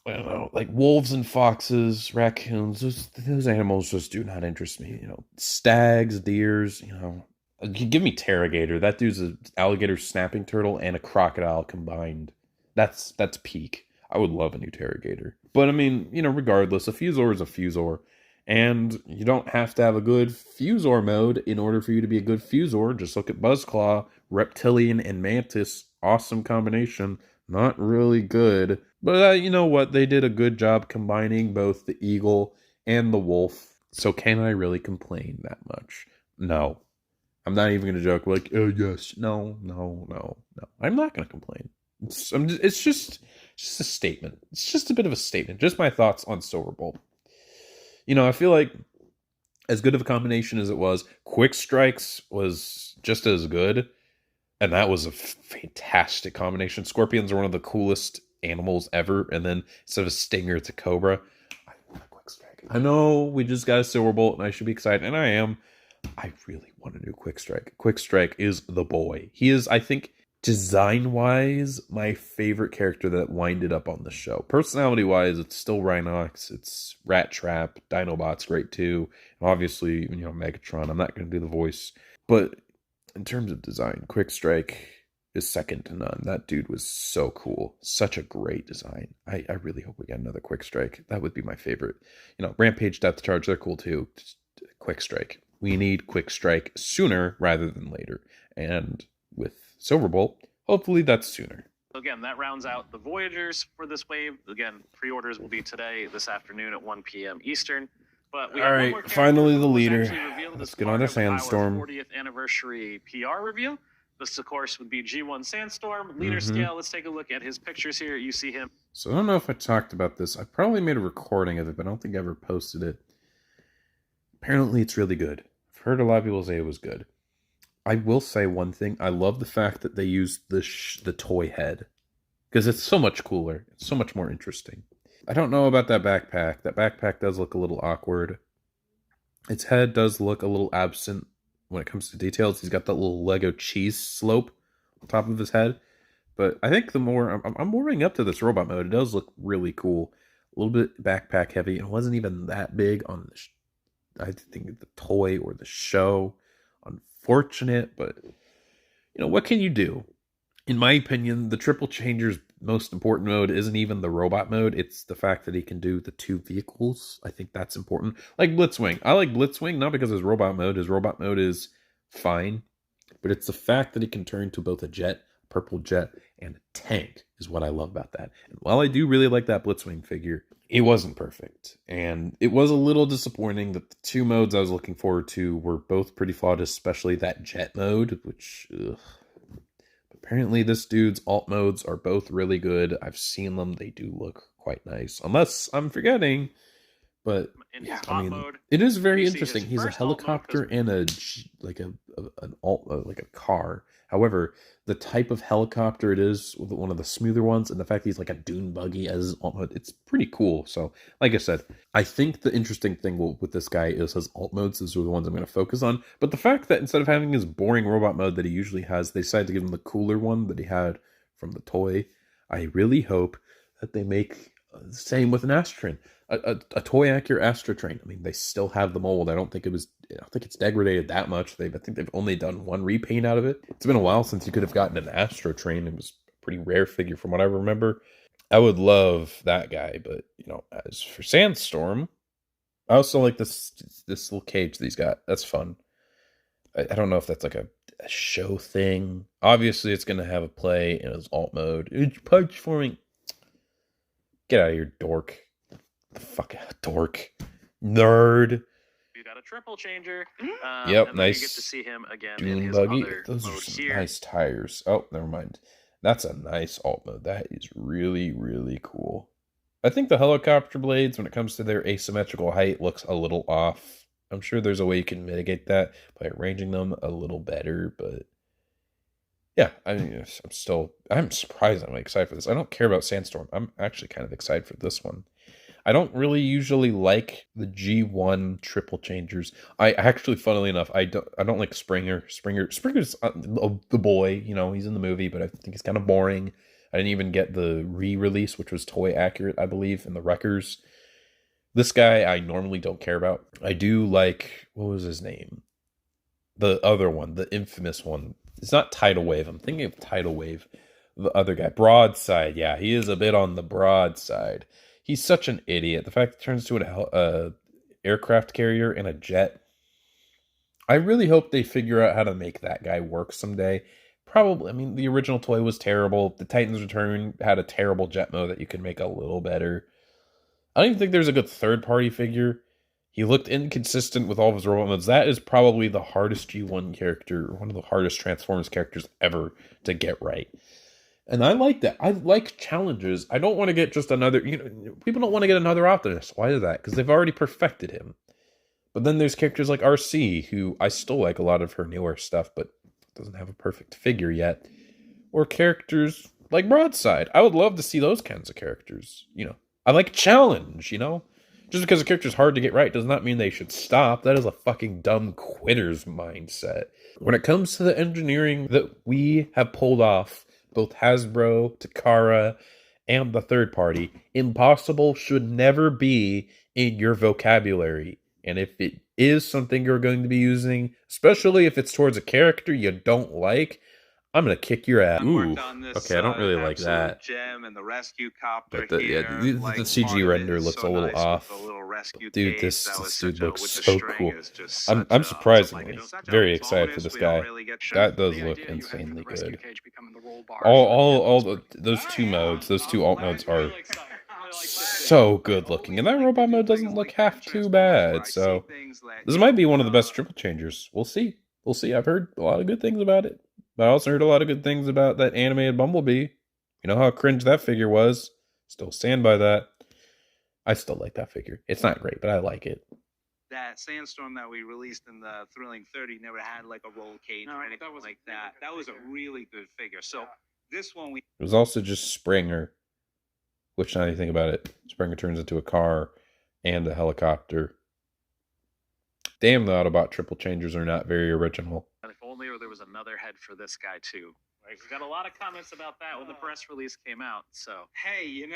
I don't know, like wolves and foxes, raccoons, those animals just do not interest me. You know, stags, deers, you know. Give me Pterogator. That dude's an alligator snapping turtle and a crocodile combined. That's peak. I would love a new Pterogator. But I mean, you know, regardless, a Fusor is a Fusor. And you don't have to have a good Fusor mode in order for you to be a good Fusor. Just look at Buzzclaw, Reptilian, and Mantis. Awesome combination. Not really good. But you know what? They did a good job combining both the eagle and the wolf. So can I really complain that much? No. I'm not even going to joke like, oh, yes. No. I'm not going to complain. It's just a statement. It's just a bit of a statement. Just my thoughts on Silverbolt. You know, I feel like as good of a combination as it was, Quick Strikes was just as good. And that was a fantastic combination. Scorpions are one of the coolest animals ever. And then instead of a stinger, it's a cobra. I want a Quick Strike. I know we just got a Silverbolt and I should be excited. And I am. I really want a new Quick Strike. Quick Strike is the boy. He is, I think, design-wise, my favorite character that winded up on the show. Personality-wise, it's still Rhinox. It's Rat Trap. Dinobot's great too. And obviously, you know, Megatron. I'm not going to do the voice. But in terms of design, Quick Strike is second to none. That dude was so cool. Such a great design. I really hope we get another Quick Strike. That would be my favorite. You know, Rampage, Death Charge, they're cool too. Just Quick Strike. We need Quick Strike sooner rather than later. And with Silverbolt, hopefully that's sooner. Again, that rounds out the Voyagers for this wave. Again, pre-orders will be today, this afternoon at 1 p.m. Eastern. But we All have one right, more character finally the who was leader. actually revealed as Let's get part on to of our Sandstorm. 40th anniversary PR reveal. This, of course, would be G1 Sandstorm. Leader scale, let's take a look at his pictures here. You see him. So I don't know if I talked about this. I probably made a recording of it, but I don't think I ever posted it. Apparently it's really good. I've heard a lot of people say it was good. I will say one thing. I love the fact that they used the toy head. Because it's so much cooler. It's so much more interesting. I don't know about that backpack. That backpack does look a little awkward. Its head does look a little absent when it comes to details. He's got that little Lego cheese slope on top of his head. But I think the more... I'm warming up to this robot mode. It does look really cool. A little bit backpack heavy. It wasn't even that big on the... I think the toy or the show. Unfortunate, but you know, what can you do? In my opinion, the Triple Changer's most important mode isn't even the robot mode. It's the fact that he can do the two vehicles. I think that's important. Like Blitzwing. I like Blitzwing not because of his robot mode. His robot mode is fine. But it's the fact that he can turn to both a jet, purple jet, and a tank is what I love about that. And while I do really like that Blitzwing figure, it wasn't perfect. And it was a little disappointing that the two modes I was looking forward to were both pretty flawed, especially that jet mode, which, ugh. Apparently this dude's alt modes are both really good. I've seen them. They do look quite nice. Unless I'm forgetting. But yeah, I mean, it is very interesting. He's a helicopter and a car. However, the type of helicopter it is, one of the smoother ones, and the fact that he's like a dune buggy as his alt mode, it's pretty cool. So, like I said, I think the interesting thing with this guy is his alt modes. Those are the ones I'm going to focus on. But the fact that instead of having his boring robot mode that he usually has, they decided to give him the cooler one that he had from the toy. I really hope that they make the same with an Astrotrain. A toy accurate Astrotrain. I mean, they still have the mold. I don't think it's degraded that much. I think they've only done one repaint out of it. It's been a while since you could have gotten an Astrotrain. It was a pretty rare figure from what I remember. I would love that guy, but as for Sandstorm, I also like this little cage that he's got. That's fun. I don't know if that's like a show thing. Obviously, it's going to have a play in his alt mode. It's punch forming. Get out of here, dork. Fuck out, dork. Nerd. You got a triple changer. Yep, and nice. You get to see him again Dune in his buggy. other Those are mode some here. nice tires. Oh, never mind. That's a nice alt mode. That is really, really cool. I think the helicopter blades, when it comes to their asymmetrical height, looks a little off. I'm sure there's a way you can mitigate that by arranging them a little better, but yeah, I mean, I'm surprised I'm excited for this. I don't care about Sandstorm. I'm actually kind of excited for this one. I don't really usually like the G1 triple changers. I actually, funnily enough, I don't like Springer. Springer's the boy, he's in the movie, but I think he's kind of boring. I didn't even get the re-release, which was toy accurate, I believe, in the Wreckers. This guy I normally don't care about. I do like, what was his name? The other one, the infamous one. It's not Tidal Wave. I'm thinking of Tidal Wave. The other guy, Broadside. Yeah, he is a bit on the broad side. He's such an idiot. The fact that it turns to an aircraft carrier and a jet. I really hope they figure out how to make that guy work someday. Probably, I mean, the original toy was terrible. The Titans Return had a terrible jet mode that you could make a little better. I don't even think there's a good third-party figure. He looked inconsistent with all of his robot modes. That is probably the hardest G1 character, one of the hardest Transformers characters ever to get right. And I like that. I like challenges. I don't want to get just another, people don't want to get another Optimus. Why is that? Because they've already perfected him. But then there's characters like RC, who I still like a lot of her newer stuff, but doesn't have a perfect figure yet. Or characters like Broadside. I would love to see those kinds of characters. I like challenge, Just because a character's hard to get right does not mean they should stop. That is a fucking dumb quitter's mindset. When it comes to the engineering that we have pulled off, both Hasbro, Takara, and the third party, impossible should never be in your vocabulary. And if it is something you're going to be using, especially if it's towards a character you don't like, I'm going to kick your ass. Ooh, okay, I don't really like that. Gem and the rescue copter but the CG render looks a little off. Dude, this dude looks so cool. I'm surprisingly very excited for this guy. That does look insanely good. All those two modes, those two alt modes are so good looking, and that robot mode doesn't look half too bad. So this might be one of the best triple changers. We'll see. I've heard a lot of good things about it. But I also heard a lot of good things about that animated Bumblebee. You know how cringe that figure was. Still stand by that. I still like that figure. It's not great, but I like it. That Sandstorm that we released in the Thrilling 30 never had like a roll cage or anything like that. That was a really good figure. So this one It was also just Springer. Which, now you think about it, Springer turns into a car and a helicopter. Damn, the Autobot triple changers are not very original. And if only there was another head for this guy too. Like, we got a lot of comments about that when the press release came out. So hey,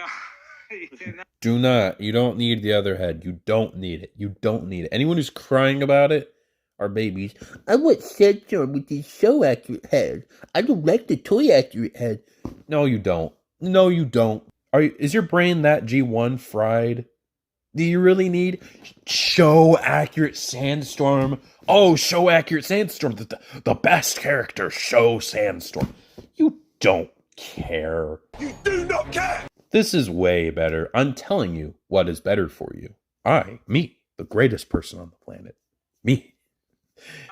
do not. You don't need the other head. You don't need it. You don't need it. Anyone who's crying about it are babies. I want Sandstorm with the show accurate head. I don't like the toy accurate head. No, you don't. No, you don't. Is your brain that G1 fried? Do you really need show accurate Sandstorm? Oh, show accurate Sandstorm, the best character, show Sandstorm. You don't care. You do not care! This is way better. I'm telling you what is better for you. Me, the greatest person on the planet. Me.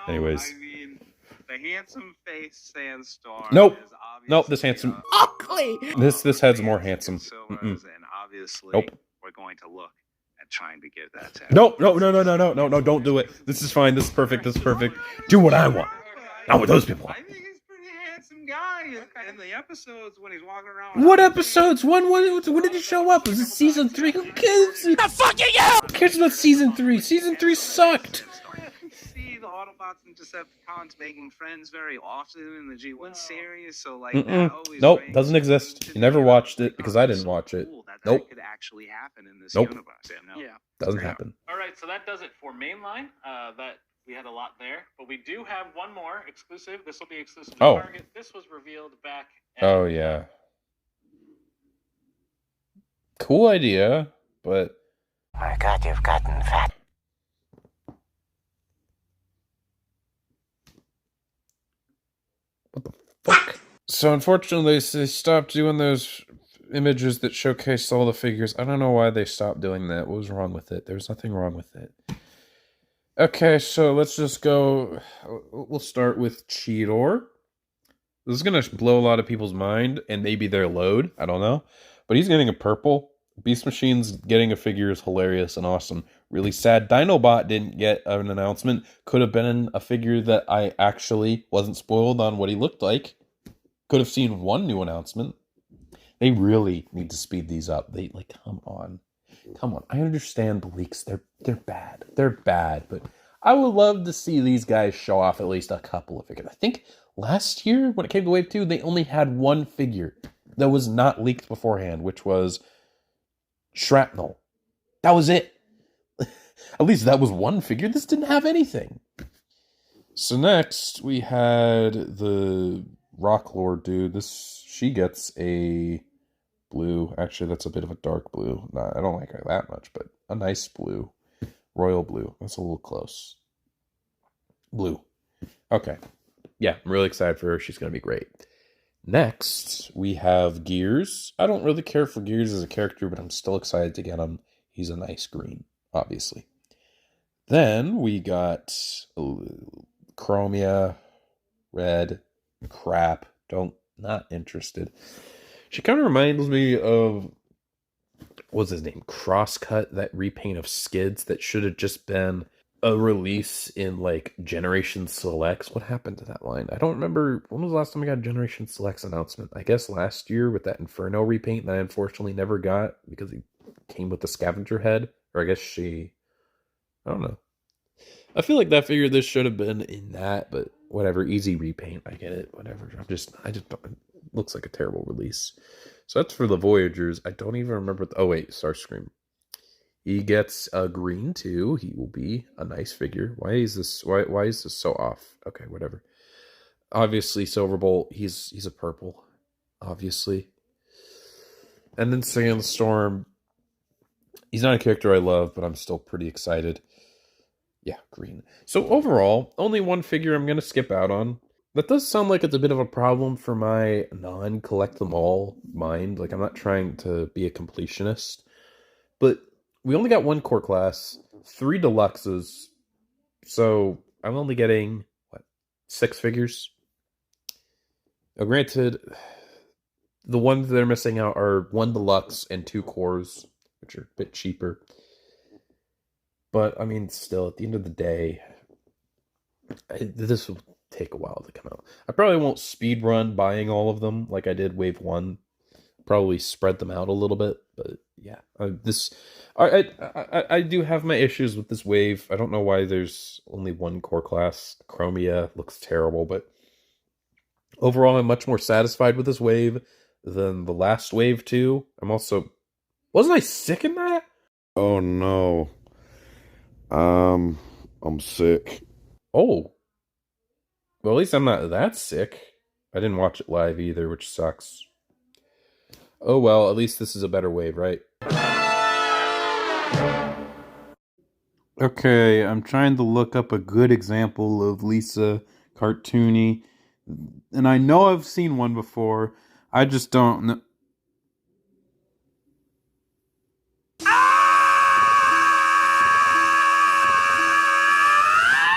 Anyways. I mean, the handsome face Sandstorm. Nope. Is Nope, this handsome. Ugly! This has more handsome. And obviously, Nope. we're going to look at trying to get that to No, don't do it. This is fine. This is perfect. This is perfect. Do what I want. Not with those people. I think he's a pretty handsome guy. In the episodes when he's walking around. What episodes? When did he show up? Was it season 3? Who cares? The fuck are you? Who cares about season 3? Season 3 sucked. You see the Autobots and Decepticons making friends very often in the G1 series, so like that always Nope, brings doesn't exist. to You never me, watched like, it because I didn't so watch it. cool that Nope. could actually happen in this Nope. universe. Yeah, Yeah. Doesn't happen. All right, so that does it for mainline. That we had a lot there, but we do have one more exclusive. This will be exclusive to Oh. Target. This was revealed back. At, Oh, yeah. Cool idea, but... My God, you've gotten fat. Fuck. So unfortunately, they stopped doing those images that showcased all the figures. I don't know why they stopped doing that. What was wrong with it? There's nothing wrong with it. Okay, so let's just go... We'll start with Cheetor. This is going to blow a lot of people's mind, and maybe their load. I don't know. But he's getting a purple. Beast Machine's getting a figure is hilarious and awesome. Really sad Dinobot didn't get an announcement. Could have been a figure that I actually wasn't spoiled on what he looked like. Could have seen one new announcement. They really need to speed these up. They, like, come on. Come on. I understand the leaks. They're bad. They're bad, but I would love to see these guys show off at least a couple of figures. I think last year, when it came to Wave 2, they only had one figure that was not leaked beforehand, which was Shrapnel. That was it. At least that was one figure. This didn't have anything. So next, we had the Rock Lord dude. She gets a blue. Actually, that's a bit of a dark blue. Nah, I don't like her that much, but a nice blue. Royal blue. That's a little close. Blue. Okay. Yeah, I'm really excited for her. She's going to be great. Next, we have Gears. I don't really care for Gears as a character, but I'm still excited to get him. He's a nice green, obviously. Then we got Chromia, red, crap. Not interested. She kind of reminds me of, what's his name? Crosscut, that repaint of Skids that should have just been a release in like Generation Selects. What happened to that line? I don't remember. When was the last time I got a Generation Selects announcement? I guess last year with that Inferno repaint that I unfortunately never got because he came with the scavenger head. Or I guess I don't know. I feel like that figure this should have been in that, but whatever. Easy repaint. I get it. Whatever. I just don't, it looks like a terrible release. So that's for the Voyagers. I don't even remember. Oh wait, Starscream. He gets a green too. He will be a nice figure. Why is this so off? Okay, whatever. Obviously, Silverbolt. He's a purple. Obviously. And then Sandstorm. He's not a character I love, but I'm still pretty excited. Yeah, green. So overall, only one figure I'm going to skip out on. That does sound like it's a bit of a problem for my non-collect-them-all mind. Like, I'm not trying to be a completionist. But we only got one core class, 3 deluxes. So I'm only getting, 6 figures? Now, granted, the ones that are missing out are 1 deluxe and 2 cores, which are a bit cheaper. But, I mean, still, at the end of the day, this will take a while to come out. I probably won't speed run buying all of them like I did Wave 1. Probably spread them out a little bit, but yeah. I do have my issues with this wave. I don't know why there's only 1 core class. Chromia looks terrible, but overall I'm much more satisfied with this wave than the last wave 2. Wasn't I sick in that? Oh no. I'm sick. Oh. Well, at least I'm not that sick. I didn't watch it live either, which sucks. Oh well, at least this is a better wave, right? Okay, I'm trying to look up a good example of Lisa cartoony. And I know I've seen one before. I just don't